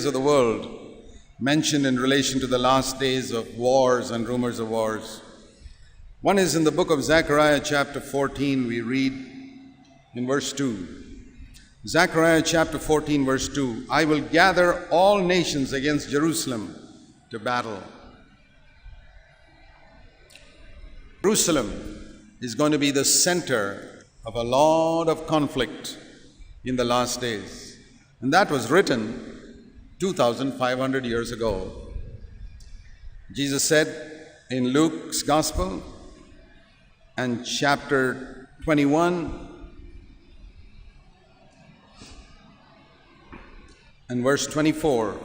areas of the world mentioned in relation to the last days of wars and rumors of wars. One is in the book of Zechariah chapter 14, we read in verse 2. Zechariah chapter 14 verse 2, I will gather all nations against Jerusalem to battle. Jerusalem is going to be the center of a lot of conflict in the last days. And that was written 2,500 years ago. Jesus said in Luke's Gospel and chapter 21 and verse 24,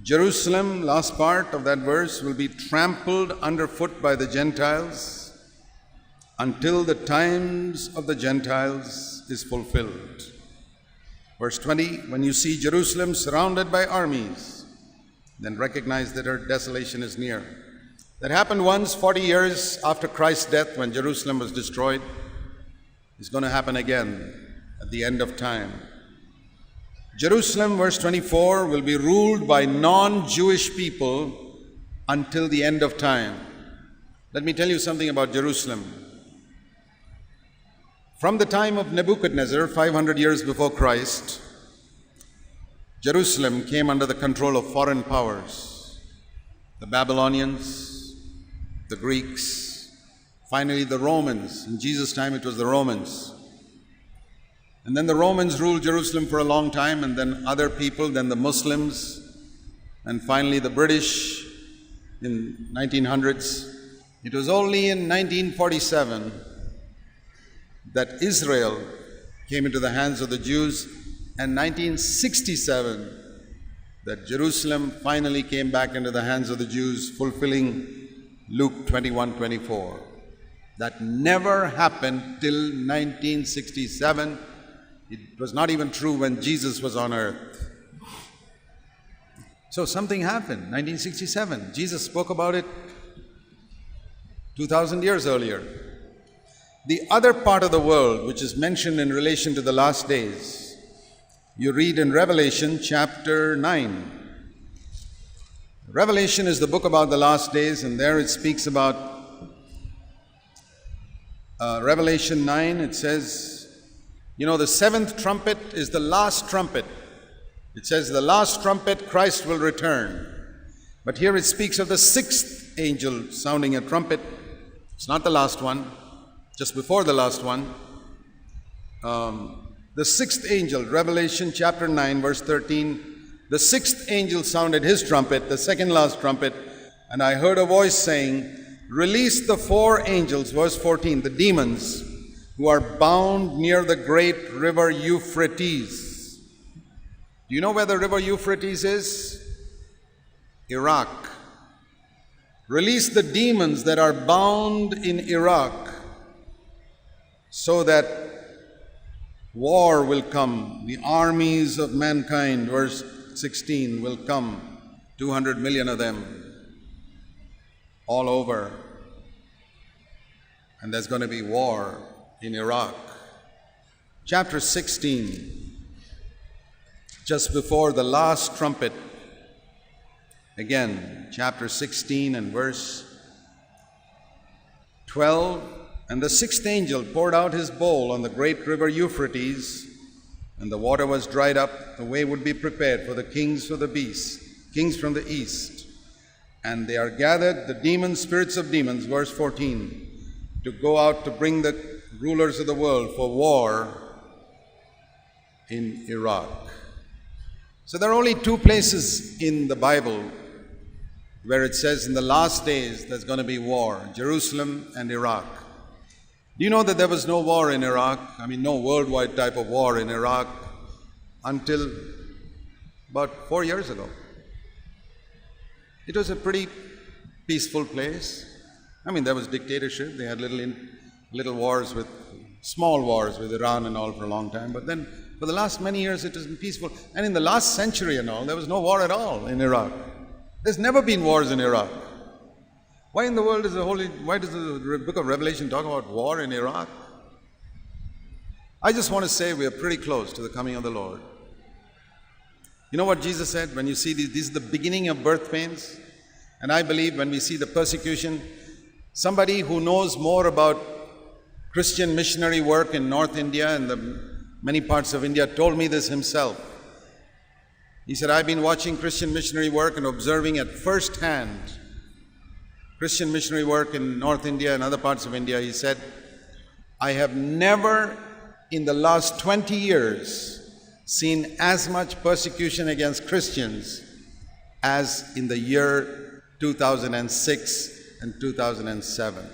Jerusalem, last part of that verse, will be trampled underfoot by the Gentiles until the times of the Gentiles is fulfilled. Verse 20, when you see Jerusalem surrounded by armies, then recognize that her desolation is near. That happened once, 40 years after Christ's death, when Jerusalem was destroyed. It's going to happen again at the end of time. Jerusalem, verse 24, will be ruled by non-Jewish people until the end of time. Let me tell you something about Jerusalem. From the time of Nebuchadnezzar, 500 years before Christ, Jerusalem came under the control of foreign powers. The Babylonians, the Greeks, finally the Romans. In Jesus' time it was the Romans. And then the Romans ruled Jerusalem for a long time, and then other people, then the Muslims, and finally the British in 1900s. It was only in 1947 that Israel came into the hands of the Jews, and 1967 that Jerusalem finally came back into the hands of the Jews, fulfilling Luke 21:24. That never happened till 1967. It was not even true when Jesus was on earth. So something happened, 1967. Jesus spoke about it 2,000 years earlier. The other part of the world, which is mentioned in relation to the last days, you read in Revelation chapter 9. Revelation is the book about the last days, and there it speaks about Revelation 9, it says, the seventh trumpet is the last trumpet. It says the last trumpet, Christ will return. But here it speaks of the sixth angel sounding a trumpet. It's not the last one, just before the last one. The sixth angel, Revelation chapter 9, verse 13, the sixth angel sounded his trumpet, the second last trumpet, and I heard a voice saying, release the four angels, verse 14, the demons, who are bound near the great river Euphrates. Do you know where the river Euphrates is? Iraq. Release the demons that are bound in Iraq, so that war will come. The armies of mankind, verse 16, will come. 200 million of them, all over. And there's going to be war in Iraq. Chapter 16, just before the last trumpet, again, chapter 16 and verse 12, and the sixth angel poured out his bowl on the great river Euphrates, and the water was dried up, the way would be prepared for the kings of the beast, kings from the east. And they are gathered, the demons, spirits of demons, verse 14, to go out to bring the rulers of the world for war in Iraq. So there are only two places in the Bible where it says in the last days there's going to be war, Jerusalem and Iraq. Do you know that there was no war in Iraq? No worldwide type of war in Iraq until about 4 years ago. It was a pretty peaceful place. There was dictatorship. They had little wars small wars with Iran and all for a long time. But then for the last many years it has been peaceful. And in the last century and all, there was no war at all in Iraq. There's never been wars in Iraq. Why in the world why does the book of Revelation talk about war in Iraq? I just want to say we are pretty close to the coming of the Lord. You know what Jesus said? When you see this is the beginning of birth pains. And I believe when we see the persecution, somebody who knows more about Christian missionary work in North India and the many parts of India told me this himself. He said, I've been watching Christian missionary work and observing at first hand Christian missionary work in North India and other parts of India. He said, I have never in the last 20 years seen as much persecution against Christians as in the year 2006 and 2007.